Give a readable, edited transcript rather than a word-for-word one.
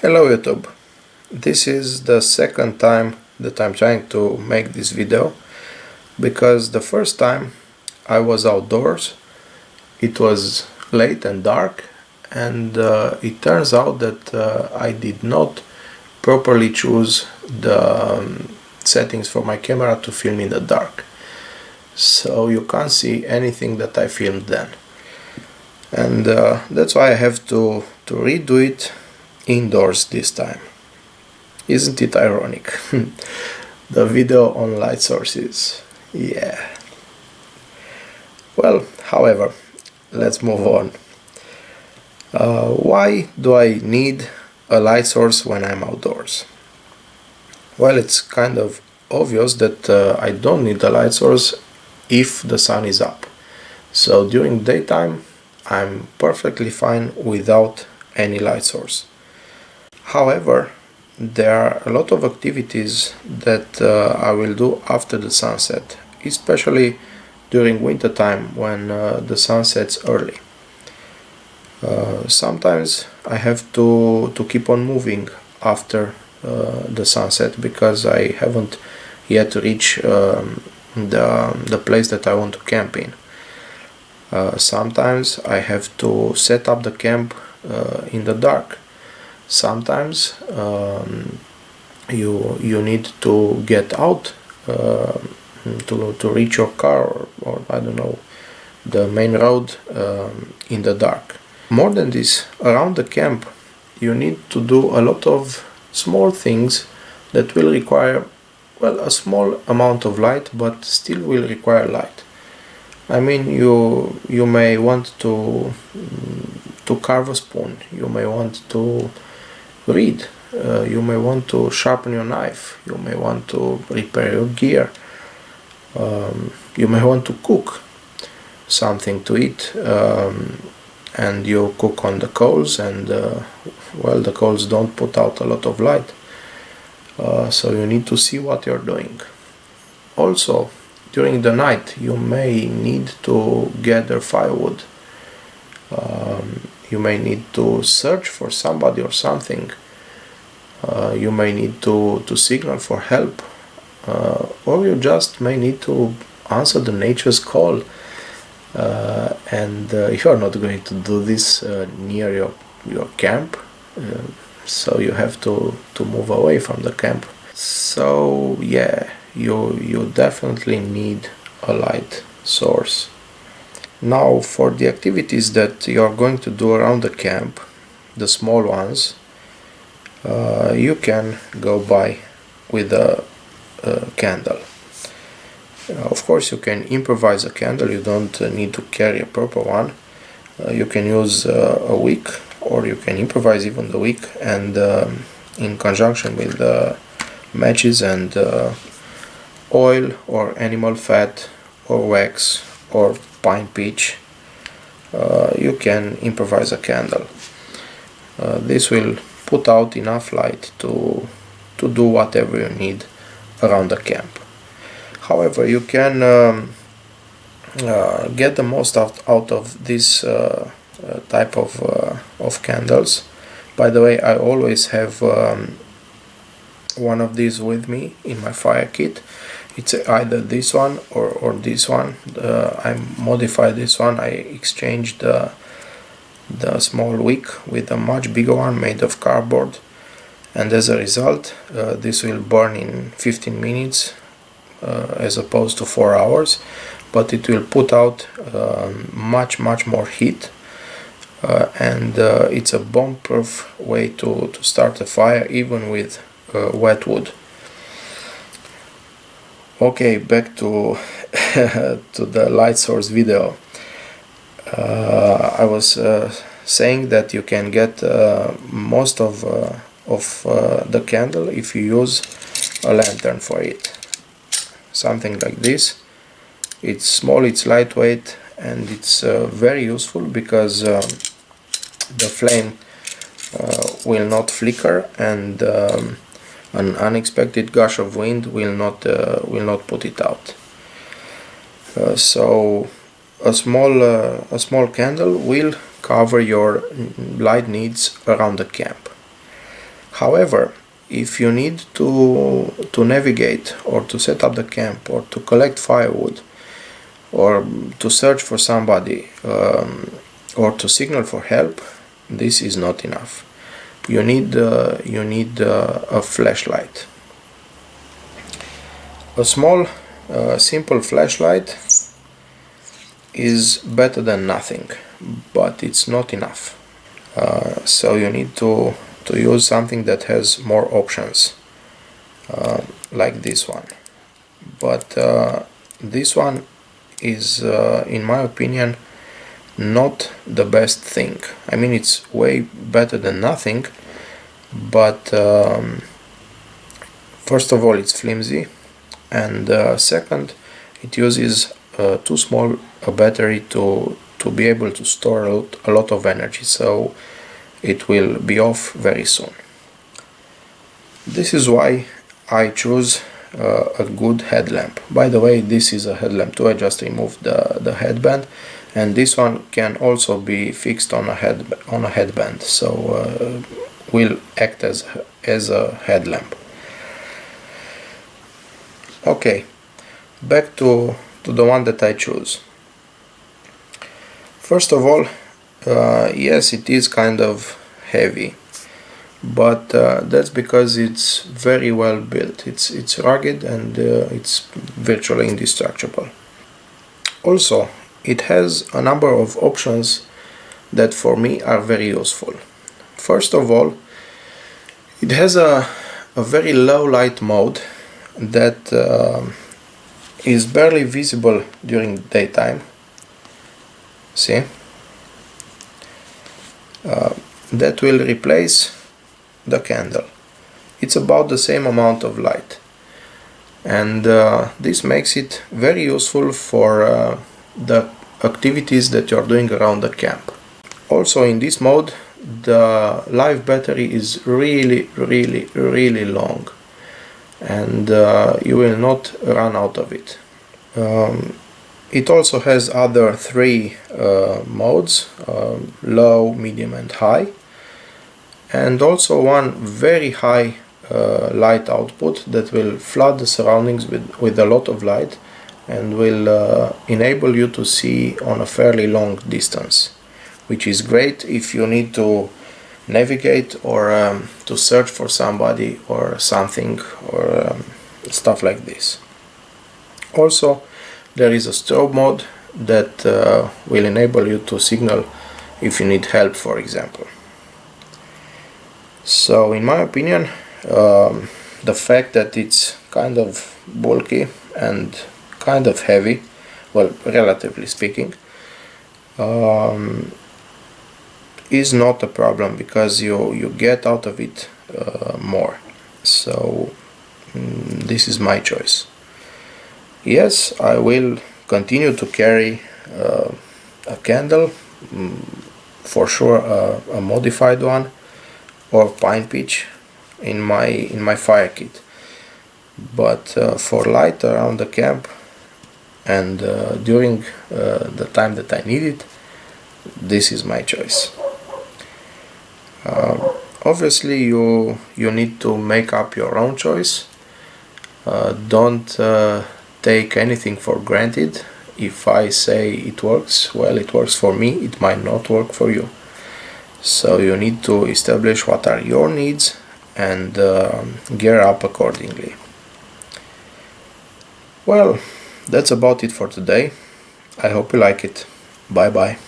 Hello YouTube, this is the second time that I'm trying to make this video because the first time I was outdoors, it was late and dark, and it turns out that I did not properly choose the settings for my camera to film in the dark, so you can't see anything that I filmed then, and that's why I have to redo it indoors this time. Isn't it ironic? The video on light sources. Yeah. Well, however, let's move on. Why do I need a light source when I'm outdoors? Well, it's kind of obvious that I don't need a light source if the sun is up. So during daytime, I'm perfectly fine without any light source. However, there are a lot of activities that I will do after the sunset, especially during winter time when the sun sets early. Sometimes I have to keep on moving after the sunset because I haven't yet reached the place that I want to camp in. Sometimes I have to set up the camp in the dark. Sometimes you need to get out to reach your car or I don't know, the main road in the dark. More than this, around the camp you need to do a lot of small things that will require, well, a small amount of light, but still will require light. I mean, you may want to carve a spoon, you may want to read, you may want to sharpen your knife, you may want to repair your gear, you may want to cook something to eat, and you cook on the coals, and well, the coals don't put out a lot of light, so you need to see what you're doing. Also, during the night you may need to gather firewood. You may need to search for somebody or something. You may need to signal for help, or you just may need to answer the nature's call, and you're not going to do this near your camp, so you have to move away from the camp. So yeah, you definitely need a light source. Now, for the activities that you are going to do around the camp, the small ones, you can go by with a candle. Of course, you can improvise a candle, you don't need to carry a proper one. You can use a wick, or you can improvise even the wick, and in conjunction with matches and oil or animal fat or wax or pine pitch, you can improvise a candle. This will put out enough light to do whatever you need around the camp. However, you can get the most out of this type of candles. By the way, I always have one of these with me in my fire kit. It's either this one or this one. I modified this one. I exchanged the small wick with a much bigger one made of cardboard, and as a result this will burn in 15 minutes as opposed to 4 hours, but it will put out much more heat, and it's a bomb-proof way to start a fire even with wet wood. Okay, back to to the light source video. I was saying that you can get most of the candle if you use a lantern for it. Something like this. It's small, it's lightweight, and it's very useful because the flame will not flicker, and an unexpected gush of wind will not put it out. So a small candle will cover your light needs around the camp. However, if you need to navigate or to set up the camp or to collect firewood or to search for somebody or to signal for help, this is not enough. You need a flashlight. A small simple flashlight is better than nothing, but it's not enough. So you need to use something that has more options, like this one. But this one is, in my opinion, not the best thing. I mean, it's way better than nothing, but first of all, it's flimsy, and second, it uses too small a battery to be able to store a lot of energy, so it will be off very soon. This is why I choose a good headlamp. By the way, this is a headlamp too. I just removed the headband, and this one can also be fixed on a headband, so will act as a headlamp. Okay, back to the one that I choose. First of all, yes, it is kind of heavy, but that's because it's very well built. It's rugged, and it's virtually indestructible. Also, it has a number of options that for me are very useful. First of all, it has a very low light mode that is barely visible during daytime. See? That will replace the candle. It's about the same amount of light, and this makes it very useful for the activities that you're doing around the camp. Also, in this mode, the live battery is really long, and you will not run out of it. It also has other three modes, low, medium and high, and also one very high light output that will flood the surroundings with a lot of light and will enable you to see on a fairly long distance, which is great if you need to navigate or to search for somebody or something, or stuff like this. Also, there is a strobe mode that will enable you to signal if you need help, for example. So in my opinion, the fact that it's kind of bulky and kind of heavy, well, relatively speaking, is not a problem, because you get out of it more. So this is my choice. Yes, I will continue to carry a candle, for sure a modified one, or pine pitch in my fire kit. But for light around the camp and during the time that I need it, this is my choice. Obviously, you need to make up your own choice. Don't take anything for granted. If I say it works, well, it works for me, it might not work for you. So you need to establish what are your needs and gear up accordingly. Well, that's about it for today. I hope you like it. Bye bye.